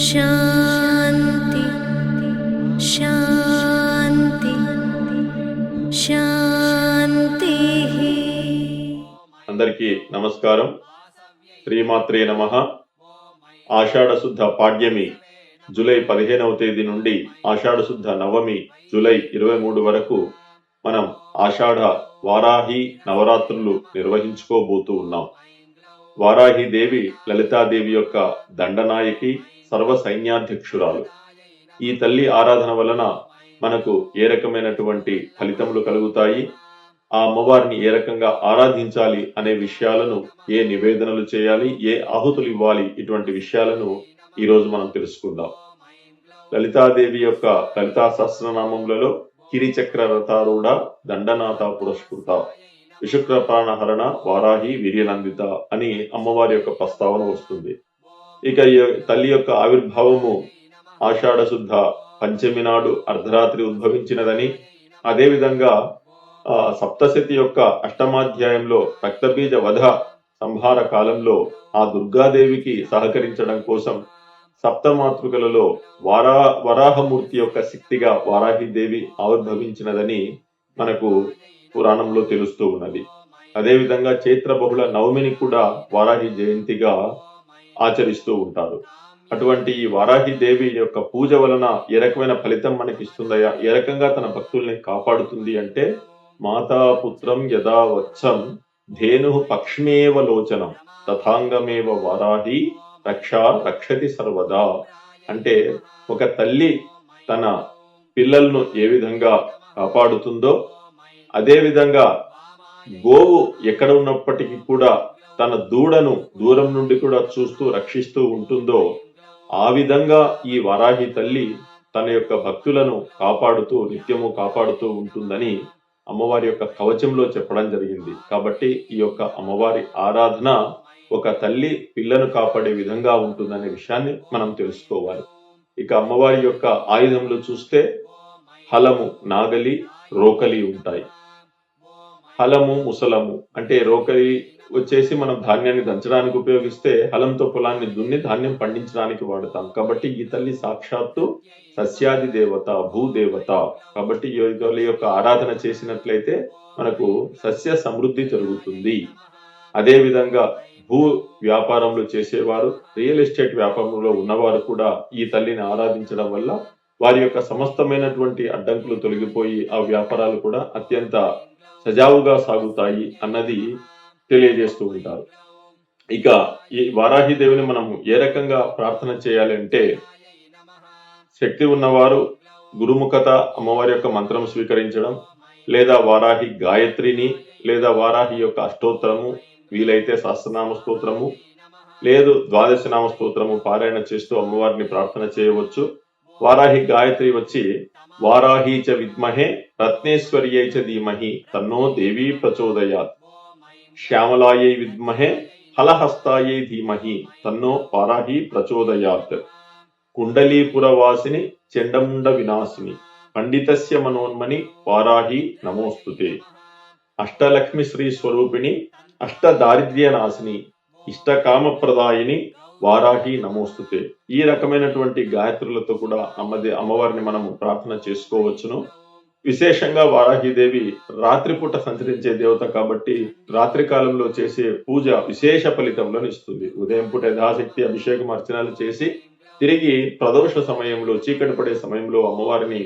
శాంతి శాంతి శాంతి. అందరికీ నమస్కారం. శ్రీమాత్రే నమః. ఆషాఢ శుద్ధ పాడ్యమి జూలై 15వ తేదీ నుండి ఆషాఢ శుద్ధ నవమి జూలై 23 వరకు మనం ఆషాఢ వారాహి నవరాత్రులు నిర్వహించుకోబోతూ ఉన్నాం. వారాహి దేవి లలితాదేవి యొక్క దండనాయకి, సర్వ సైన్యాధ్యక్షురాలు. ఈ తల్లి ఆరాధన వలన మనకు ఏ రకమైనటువంటి ఫలితములు కలుగుతాయి, ఆ అమ్మవారిని ఏ రకంగా ఆరాధించాలి అనే విషయాలను, ఏ నివేదనలు చేయాలి, ఏ ఆహుతులు ఇవ్వాలి, ఇటువంటి విషయాలను ఈరోజు మనం తెలుసుకుందాం. లలితాదేవి యొక్క లలితా సహస్రనామములలో కిరిచక్ర రథారూఢ దండనాథ పురస్కృత విశుక్ర ప్రాణహరణ వారాహి వీర్యనందిత అని అమ్మవారి యొక్క ప్రస్తావన వస్తుంది. ఇక ఈ తల్లి యొక్క ఆవిర్భావము ఆషాఢ శుద్ధ పంచమి నాడు అర్ధరాత్రి ఉద్భవించినదని, అదేవిధంగా సప్తశతి యొక్క అష్టమాధ్యాయంలో రక్తబీజ వధ సంహార కాలంలో ఆ దుర్గాదేవికి సహకరించడం కోసం సప్తమాతృకలలో వరాహమూర్తి యొక్క శక్తిగా వారాహిదేవి ఆవిర్భవించినదని మనకు పురాణంలో తెలుస్తూ ఉన్నది. అదేవిధంగా చైత్ర బహుళ నవమిని కూడా వారాహి జయంతిగా ఆచరిస్తూ ఉంటారు. అటువంటి ఈ వారాహి దేవి యొక్క పూజ వలన ఏ రకమైన ఫలితం మనకి ఇస్తుందయా, ఏ రకంగా తన భక్తుల్ని కాపాడుతుంది అంటే, మాతాపుత్రం యదా వచ్చం ధేను పక్ష్మేవ లోచనం తథాంగమేవ వారాహి రక్షా రక్షతి సర్వదా. అంటే ఒక తల్లి తన పిల్లలను ఏ విధంగా కాపాడుతుందో, అదే విధంగా గోవు ఎక్కడ ఉన్నప్పటికీ కూడా తన దూడను దూరం నుండి కూడా చూస్తూ రక్షిస్తూ ఉంటుందో, ఆ విధంగా ఈ వారాహి తల్లి తన యొక్క భక్తులను కాపాడుతూ నిత్యము కాపాడుతూ ఉంటుందని అమ్మవారి యొక్క కవచంలో చెప్పడం జరిగింది. కాబట్టి ఈ యొక్క అమ్మవారి ఆరాధన ఒక తల్లి పిల్లను కాపాడే విధంగా ఉంటుందనే విషయాన్ని మనం తెలుసుకోవాలి. ఇక అమ్మవారి యొక్క ఆయుధములు చూస్తే హలము, నాగలి, రోకలి ఉంటాయి. హలము, ముసలము అంటే రోకలి వచ్చేసి మనం ధాన్యాన్ని దంచడానికి ఉపయోగిస్తే, హలంతో పొలాన్ని దున్ని ధాన్యం పండించడానికి వాడతాం. కాబట్టి ఈ తల్లి సాక్షాత్తు సస్యాది దేవత, భూదేవత. కాబట్టి ఈ తల్లి యొక్క ఆరాధన చేసినట్లయితే మనకు సస్య సమృద్ధి జరుగుతుంది. అదే విధంగా భూ వ్యాపారంలో చేసేవారు, రియల్ ఎస్టేట్ వ్యాపారంలో ఉన్నవారు కూడా ఈ తల్లిని ఆరాధించడం వల్ల వారి యొక్క సమస్తమైనటువంటి అడ్డంకులు తొలగిపోయి ఆ వ్యాపారాలు కూడా అత్యంత సజావుగా సాగుతాయి అన్నది తెలియజేస్తూ ఉంటారు. ఇక ఈ వారాహి దేవిని మనం ఏ రకంగా ప్రార్థన చేయాలి అంటే, శక్తి ఉన్నవారు గురుముఖత అమ్మవారి యొక్క మంత్రం స్వీకరించడం, లేదా వారాహి గాయత్రిని, లేదా వారాహి యొక్క అష్టోత్తరము, వీలైతే సహస్రనామ స్తోత్రము, లేదు ద్వాదశనామ స్తోత్రము పారాయణ చేస్తూ అమ్మవారిని ప్రార్థన చేయవచ్చు. వారాహి గాయత్రి వచ్చి వారాహి చ విద్మహే రత్నేశ్వర్యై చ ధీమహి తన్నో దేవీ ప్రచోదయాత్, శ్యామలాయై విద్మహే హలహస్తాయై ధీమహి తన్నో వారాహి ప్రచోదయాత్, కుండలీపురవాసిని చండముండ వినాశిని పండితస్య మనోన్మని వారాహి నమోస్తుతే, అష్టలక్ష్మి శ్రీ స్వరూపిణి అష్ట దారిద్ర్య నాశిని ఇష్టకామప్రదాయిని వారాహి నమోస్తుతే. ఈ రకమైనటువంటి గాయత్రులతో కూడా అమ్మవారిని మనము ప్రార్థన చేసుకోవచ్చును. విశేషంగా వారాహిదేవి రాత్రిపూట సంచరించే దేవత కాబట్టి రాత్రి కాలంలో చేసే పూజ విశేష ఫలితములను ఇస్తుంది. ఉదయం పూట యథాశక్తి అభిషేకం అర్చనలు చేసి తిరిగి ప్రదోష సమయంలో, చీకటి పడే సమయంలో అమ్మవారిని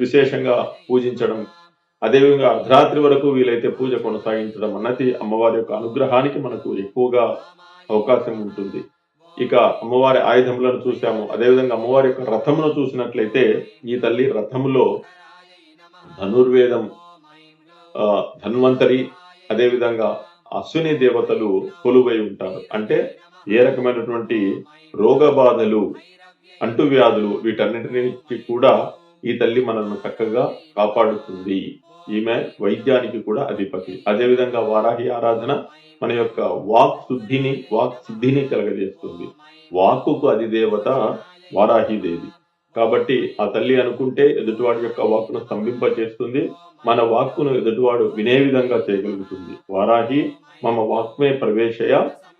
విశేషంగా పూజించడం, అదేవిధంగా అర్ధరాత్రి వరకు వీలైతే పూజ కొనసాగించడం అన్నది అమ్మవారి యొక్క అనుగ్రహానికి మనకు ఎక్కువగా అవకాశం ఉంటుంది. ఇక అమ్మవారి ఆయుధములను చూసాము. అదేవిధంగా అమ్మవారి యొక్క రథమును చూసినట్లయితే, ఈ తల్లి రథములో ధనుర్వేదం, ధన్వంతరి, అదేవిధంగా అశ్విని దేవతలు కొలువై ఉంటారు. అంటే ఏ రకమైనటువంటి రోగ బాధలు, అంటువ్యాధులు, వీటన్నిటిని కూడా ఈ తల్లి మనల్ని చక్కగా కాపాడుతుంది. ఈమె వైద్యానికి కూడా అధిపతి. అదేవిధంగా వారాహి ఆరాధన మన యొక్క వాక్ సిద్ధిని కలగజేస్తుంది. వాక్కుకు అధిదేవత వారాహిదేవి. కాబట్టి ఆ తల్లి అనుకుంటే ఎదుటివాడి యొక్క వాక్కును స్తంభింపచేస్తుంది, మన వాక్కును ఎదుటివాడు వినే విధంగా చేయగలుగుతుంది. వారాహి మమ వాక్మే ప్రవేశయ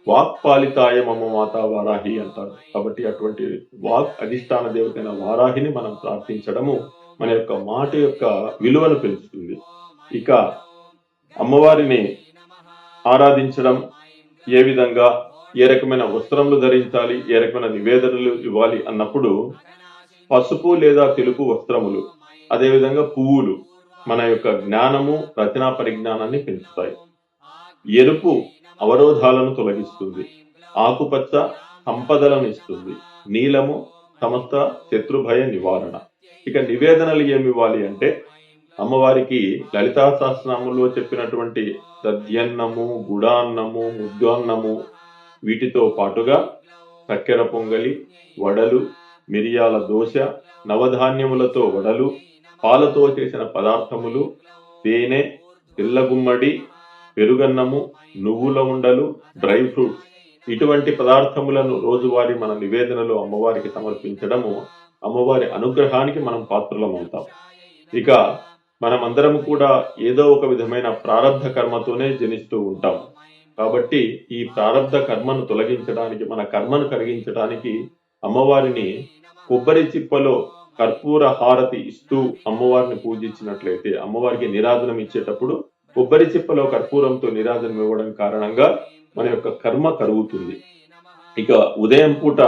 వాక్పాలితాయ మమ మాత వారాహి అంటారు. కాబట్టి అటువంటి వాక్ అధిష్టాన దేవతైన వారాహిని మనం ప్రార్థించడము మన యొక్క మాట యొక్క విలువను పెంచుతుంది. ఇక అమ్మవారిని ఆరాధించడం ఏ విధంగా, ఏ రకమైన వస్త్రములు ధరించాలి, ఏ రకమైన నివేదనలు ఇవ్వాలి అన్నప్పుడు పసుపు లేదా తెలుపు వస్త్రములు, అదేవిధంగా పువ్వులు మన యొక్క జ్ఞానము, రచనా పరిజ్ఞానాన్ని పెంచుతాయి. ఎరుపు అవరోధాలను తొలగిస్తుంది. ఆకుపచ్చ సంపదలను ఇస్తుంది. నీలము సమస్త శత్రుభయ నివారణ. ఇక నివేదనలు ఏమి ఇవ్వాలి అంటే అమ్మవారికి లలితా సహస్రనామంలో చెప్పినటువంటి దధ్యన్నము, గుడాన్నము, ముద్దాన్నము వీటితో పాటుగా చక్కెర పొంగలి, వడలు, మిరియాల దోశ, నవధాన్యములతో వడలు, పాలతో చేసిన పదార్థములు, తేనె, తెల్లగుమ్మడి, పెరుగన్నము, నువ్వుల ఉండలు, డ్రై ఫ్రూట్స్ ఇటువంటి పదార్థములను రోజువారీ మన నివేదనలో అమ్మవారికి సమర్పించడము అమ్మవారి అనుగ్రహానికి మనం పాత్రలమవుతాం. ఇక మనమందరం కూడా ఏదో ఒక విధమైన ప్రారబ్ధ కర్మతోనే జనిస్తూ ఉంటాం. కాబట్టి ఈ ప్రారబ్ధ కర్మను తొలగించడానికి, మన కర్మను కరిగించడానికి అమ్మవారిని కొబ్బరి చిప్పలో కర్పూర హారతి ఇస్తూ అమ్మవారిని పూజించినట్లయితే, అమ్మవారికి నిరాధనం ఇచ్చేటప్పుడు కొబ్బరి చిప్పలో కర్పూరంతో నిరాధనం ఇవ్వడం కారణంగా మన యొక్క కర్మ కరుగుతుంది. ఇక ఉదయం పూట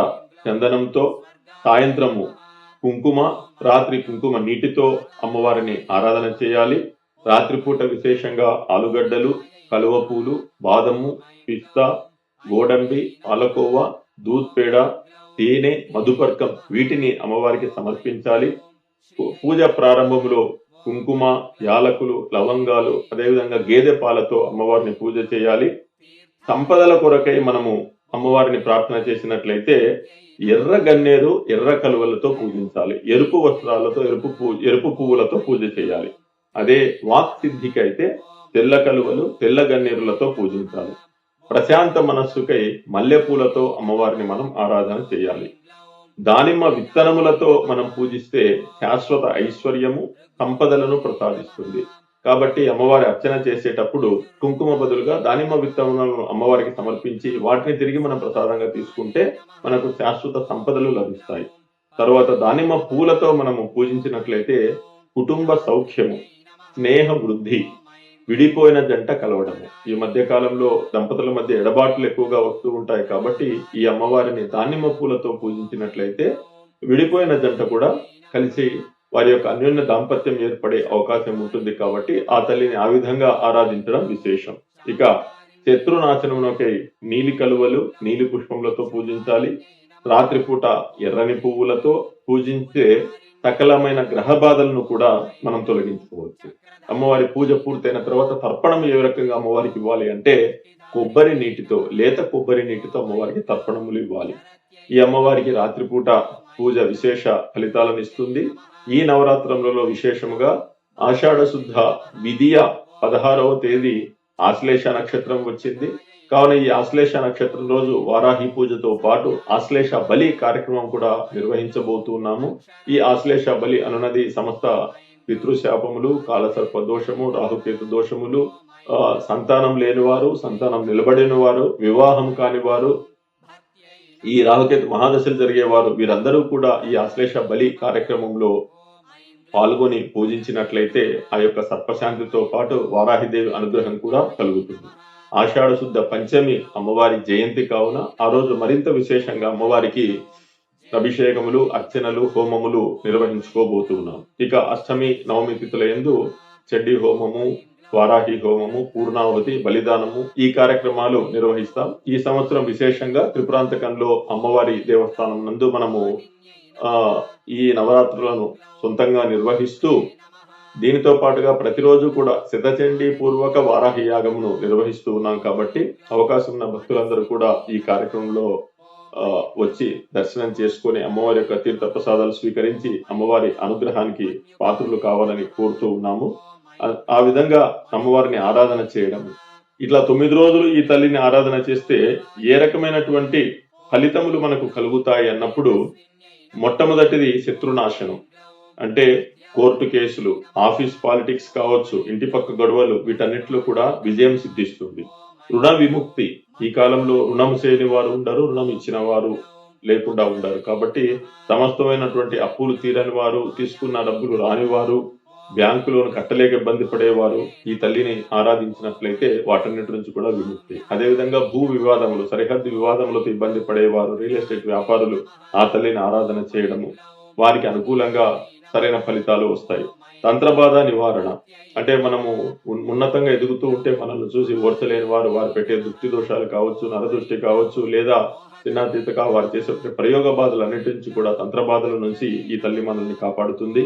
చందనంతో, సాయంత్రము కుంకుమ, రాత్రి కుంకుమ నీటితో అమ్మవారిని ఆరాధన చేయాలి. రాత్రిపూట విశేషంగా ఆలుగడ్డలు, కలువ పూలు, బాదము, పిస్తా, గోడంబి, పాలకోవ, దూద్ పేడ, తేనె, మధుపర్కం వీటిని అమ్మవారికి సమర్పించాలి. పూజ ప్రారంభంలో కుంకుమ, యాలకులు, లవంగాలు, అదేవిధంగా గేదె పాలతో అమ్మవారిని పూజ చేయాలి. సంపదల కొరకై మనము అమ్మవారిని ప్రార్థన చేసినట్లయితే ఎర్ర గన్నేరు, ఎర్ర కలువలతో పూజించాలి. ఎరుపు వస్త్రాలతో, ఎరుపు పువ్వులతో పూజ చేయాలి. అదే వాక్ సిద్ధికి అయితే తెల్ల కలువలు, తెల్ల గన్నేరులతో పూజించాలి. ప్రశాంత మనస్సుకై మల్లెపూలతో అమ్మవారిని మనం ఆరాధన చేయాలి. దానిమ్మ విత్తనములతో మనం పూజిస్తే శాశ్వత ఐశ్వర్యము, సంపదలను ప్రసాదిస్తుంది. కాబట్టి అమ్మవారి అర్చన చేసేటప్పుడు కుంకుమ బదులుగా దానిమ్మ విత్తనాలను అమ్మవారికి సమర్పించి వాటిని తిరిగి మనం ప్రసాదంగా తీసుకుంటే మనకు శాశ్వత సంపదలు లభిస్తాయి. తర్వాత దానిమ్మ పూలతో మనము పూజించినట్లయితే కుటుంబ సౌఖ్యము, స్నేహ వృద్ధి, విడిపోయిన జంట కలవడము. ఈ మధ్య కాలంలో దంపతుల మధ్య ఎడబాట్లు ఎక్కువగా వస్తూ ఉంటాయి. కాబట్టి ఈ అమ్మవారిని దానిమ్మ పూలతో పూజించినట్లయితే విడిపోయిన జంట కూడా కలిసి వారి యొక్క అన్యోన్య దాంపత్యం ఏర్పడే అవకాశం ఉంటుంది. కాబట్టి ఆ తల్లిని ఆ విధంగా ఆరాధించడం విశేషం. ఇక శత్రునాశనమునకై నీలి కలువలు, నీలి పుష్పములతో పూజించాలి. రాత్రిపూట ఎర్రని పువ్వులతో పూజించే సకలమైన గ్రహ బాధలను కూడా మనం తొలగించుకోవచ్చు. అమ్మవారి పూజ పూర్తయిన తర్వాత తర్పణం ఏ రకంగా అమ్మవారికి ఇవ్వాలి అంటే కొబ్బరి నీటితో, లేత కొబ్బరి నీటితో అమ్మవారికి తర్పణములు ఇవ్వాలి. ఈ అమ్మవారికి రాత్రిపూట పూజ విశేష ఫలితాలను ఇస్తుంది. ఈ నవరాత్రులలో విశేషముగా ఆషాఢ శుద్ధ విధియ 16వ తేదీ ఆశ్లేష నక్షత్రం వచ్చింది. కావున ఈ ఆశ్లేష నక్షత్రం రోజు వారాహి పూజతో పాటు ఆశ్లేష బలి కార్యక్రమం కూడా నిర్వహించబోతున్నాము. ఈ ఆశ్లేష బలి అనున్నది సమస్త పితృశాపములు, కాలసర్ప దోషము, రాహుకేతు దోషములు, సంతానం లేనివారు, సంతానం నిలబడిన వారు, వివాహం కాని వారు, ఈ రాహుకేతు మహాదశలు జరిగేవారు వీరందరూ కూడా ఈ ఆశ్లేష బలి కార్యక్రమంలో పాల్గొని పూజించినట్లయితే ఆ యొక్క సర్పశాంతితో పాటు వారాహిదేవి అనుగ్రహం కూడా కలుగుతుంది. ఆషాఢ శుద్ధ పంచమి అమ్మవారి జయంతి కావున ఆ రోజు మరింత విశేషంగా అమ్మవారికి అభిషేకములు, అర్చనలు, హోమములు నిర్వహించుకోబోతున్నాం. ఇక అష్టమి, నవమి తిథుల యందు చెడ్డి హోమము, వారాహి హోమము, పూర్ణావతి, బలిదానము ఈ కార్యక్రమాలు నిర్వహిస్తాం. ఈ సంవత్సరం విశేషంగా త్రిపురాంతకంలో అమ్మవారి దేవస్థానం నందు మనము ఈ నవరాత్రులను సొంతంగా నిర్వహిస్తూ దీనితో పాటుగా ప్రతిరోజు కూడా శతచండీ పూర్వక వారాహి యాగమును నిర్వహిస్తూ ఉన్నాం. కాబట్టి అవకాశం ఉన్న భక్తులందరూ కూడా ఈ కార్యక్రమంలో వచ్చి దర్శనం చేసుకుని అమ్మవారి యొక్క తీర్థ ప్రసాదాలు స్వీకరించి అమ్మవారి అనుగ్రహానికి పాత్రులు కావాలని కోరుతూ ఉన్నాము. ఆ విధంగా అమ్మవారిని ఆరాధన చేయడం, ఇట్లా 9 రోజులు ఈ తల్లిని ఆరాధన చేస్తే ఏ రకమైనటువంటి ఫలితములు మనకు కలుగుతాయి అన్నప్పుడు మొట్టమొదటిది శత్రునాశనం. అంటే కోర్టు కేసులు, ఆఫీస్ పాలిటిక్స్ కావచ్చు, ఇంటి పక్క గొడవలు వీటన్నిటిలో కూడా విజయం సిద్ధిస్తుంది. రుణ విముక్తి, ఈ కాలంలో రుణం చేయని వారు ఉండరు, రుణం ఇచ్చిన వారు లేకుండా ఉండరు. కాబట్టి సమస్తమైనటువంటి అప్పులు తీరని వారు, తీసుకున్న డబ్బులు రాని వారు, బ్యాంకు లోన్ కట్టలేక ఇబ్బంది పడేవారు ఈ తల్లిని ఆరాధించినట్లయితే వాటన్నిటి నుంచి కూడా విముక్తి. అదేవిధంగా భూ వివాదములు, సరిహద్దు వివాదములతో ఇబ్బంది పడేవారు, రియల్ ఎస్టేట్ వ్యాపారులు ఆ తల్లిని ఆరాధన చేయడము వారికి అనుకూలంగా సరైన ఫలితాలు వస్తాయి. తంత్రబాధ నివారణ అంటే మనము ఉన్నతంగా ఎదుగుతూ ఉంటే మనల్ని చూసి ఓర్చలేని వారు, వారు పెట్టే దృష్టి దోషాలు కావచ్చు, నరదృష్టి కావచ్చు, లేదా చిన్నాతీతగా వారు చేసే ప్రయోగ బాధలన్నిటి నుంచి కూడా, తంత్ర బాధల నుంచి ఈ తల్లి మనల్ని కాపాడుతుంది.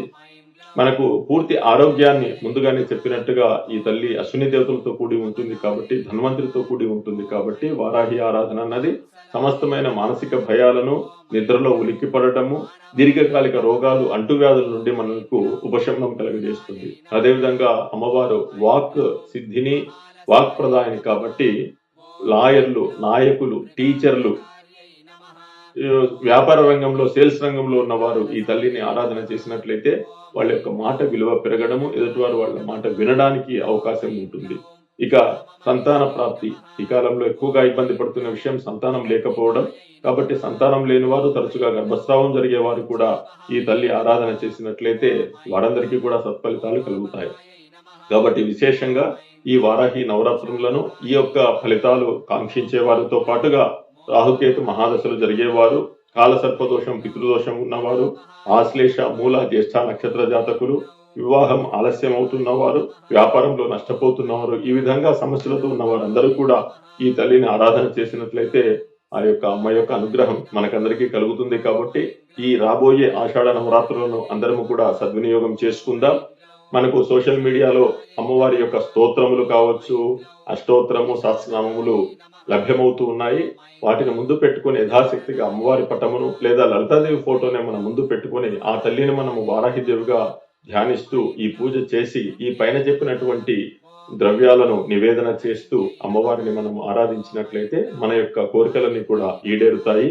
మనకు పూర్తి ఆరోగ్యాన్ని ముందుగానే చెప్పినట్టుగా ఈ తల్లి అశ్విని దేవతలతో కూడి ఉంటుంది కాబట్టి, ధన్వంతరితో కూడి ఉంటుంది కాబట్టి, వారాహి ఆరాధన అన్నది సమస్తమైన మానసిక భయాలను, నిద్రలో ఉలిక్కిపడటము, దీర్ఘకాలిక రోగాలు, అంటువ్యాధుల నుండి మనకు ఉపశమనం కలుగజేస్తుంది. అదేవిధంగా అమ్మవారు వాక్ సిద్ధిని, వాక్ ప్రదాయని కాబట్టి లాయర్లు, నాయకులు, టీచర్లు, వ్యాపార రంగంలో, సేల్స్ రంగంలో ఉన్నవారు ఈ తల్లిని ఆరాధన చేసినట్లయితే వాళ్ళ యొక్క మాట విలువ పెరగడము, ఎదుటివారు వాళ్ళ మాట వినడానికి అవకాశం ఉంటుంది. ఇక సంతాన ప్రాప్తి ఈ కాలంలో ఎక్కువగా ఇబ్బంది పడుతున్న విషయం సంతానం లేకపోవడం. కాబట్టి సంతానం లేని వారు, తరచుగా గర్భస్రావం జరిగే వారు కూడా ఈ తల్లి ఆరాధన చేసినట్లయితే వారందరికీ కూడా సత్ఫలితాలు కలుగుతాయి. కాబట్టి విశేషంగా ఈ వారాహి నవరాత్రులను ఈ యొక్క ఫలితాలు కాంక్షించే వారితో పాటుగా రాహుకేతు మహాదశలు జరిగేవారు, కాలసర్పదోషం, పితృదోషం ఉన్నవారు, ఆశ్లేష, మూల, జ్యేష్ఠ నక్షత్ర జాతకులు, వివాహం ఆలస్యం అవుతున్నవారు, వ్యాపారంలో నష్టపోతున్నవారు, ఈ విధంగా సమస్యలతో ఉన్న వారందరూ కూడా ఈ తల్లిని ఆరాధన చేసినట్లయితే ఆ యొక్క అమ్మ యొక్క అనుగ్రహం మనకందరికీ కలుగుతుంది. కాబట్టి ఈ రాబోయే ఆషాఢ నవరాత్రులను అందరము కూడా సద్వినియోగం చేసుకుందాం. మనకు సోషల్ మీడియాలో అమ్మవారి యొక్క స్తోత్రములు కావచ్చు, అష్టోత్తరము, సహస్రనామములు లభ్యమవుతూ ఉన్నాయి. వాటిని ముందు పెట్టుకుని యథాశక్తిగా అమ్మవారి పటమును లేదా లలితాదేవి ఫోటోనే మనం ముందు పెట్టుకుని ఆ తల్లిని మనము వారాహిదేవిగా ధ్యానిస్తూ ఈ పూజ చేసి ఈ పైన చెప్పినటువంటి ద్రవ్యాలను నివేదన చేస్తూ అమ్మవారిని మనం ఆరాధించినట్లయితే మన యొక్క కోరికలన్నీ కూడా ఈడేరుతాయి.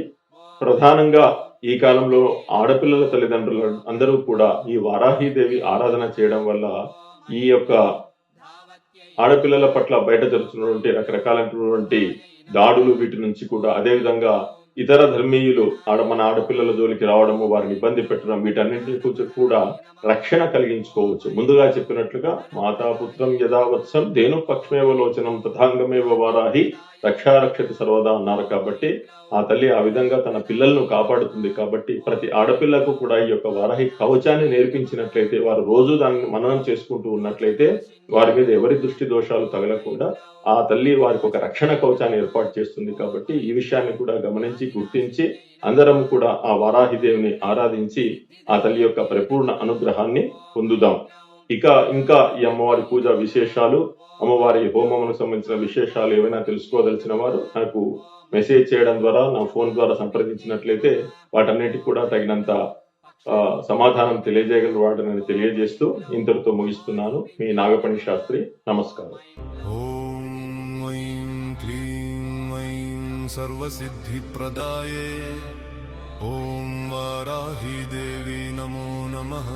ప్రధానంగా ఈ కాలంలో ఆడపిల్లల తల్లిదండ్రులు అందరూ కూడా ఈ వారాహిదేవి ఆరాధన చేయడం వల్ల ఈ యొక్క ఆడపిల్లల పట్ల బయట జరుగుతున్నటువంటి రకరకాలైనటువంటి దాడులు వీటి నుంచి కూడా, అదేవిధంగా ఇతర ధర్మీయులు మన ఆడపిల్లల జోలికి రావడము, వారిని ఇబ్బంది పెట్టడం, వీటన్నింటి కూడా రక్షణ కలిగించుకోవచ్చు. ముందుగా చెప్పినట్లుగా మాతాపుత్రం యథావత్సం ధేను పక్షమేవ లోచనం తథాంగమేవ వారాహి రక్షారక్షతి సర్వదా అన్నారు. కాబట్టి ఆ తల్లి ఆ విధంగా తన పిల్లలను కాపాడుతుంది. కాబట్టి ప్రతి ఆడపిల్లకు కూడా ఈ యొక్క వారాహి కవచాన్ని నేర్పించినట్లయితే, వారు రోజు దాన్ని మననం చేసుకుంటూ ఉన్నట్లయితే వారి మీద ఎవరి దృష్టి దోషాలు తగలకుండా ఆ తల్లి వారికి ఒక రక్షణ కవచాన్ని ఏర్పాటు చేస్తుంది. కాబట్టి ఈ విషయాన్ని కూడా గమనించి, గుర్తించి అందరం కూడా ఆ వారాహిదేవిని ఆరాధించి ఆ తల్లి యొక్క పరిపూర్ణ అనుగ్రహాన్ని పొందుదాం. ఇంకా ఈ అమ్మవారి పూజ విశేషాలు, అమ్మవారి హోమములకు సంబంధించిన విశేషాలు ఏవైనా తెలుసుకోదలిచిన వారు నాకు మెసేజ్ చేయడం ద్వారా, నా ఫోన్ ద్వారా సంప్రదించినట్లయితే వాటన్నిటికి కూడా తగినంత సమాధానం తెలియజేయగల వాటిని తెలియజేస్తూ ఇంతటితో ముగిస్తున్నాను. మీ నాగపణి శాస్త్రి. నమస్కారం. ఓం ఐం క్లీం ఐం సర్వసిద్ధిప్రదాయే ఓం వారాహి దేవి నమో నమః.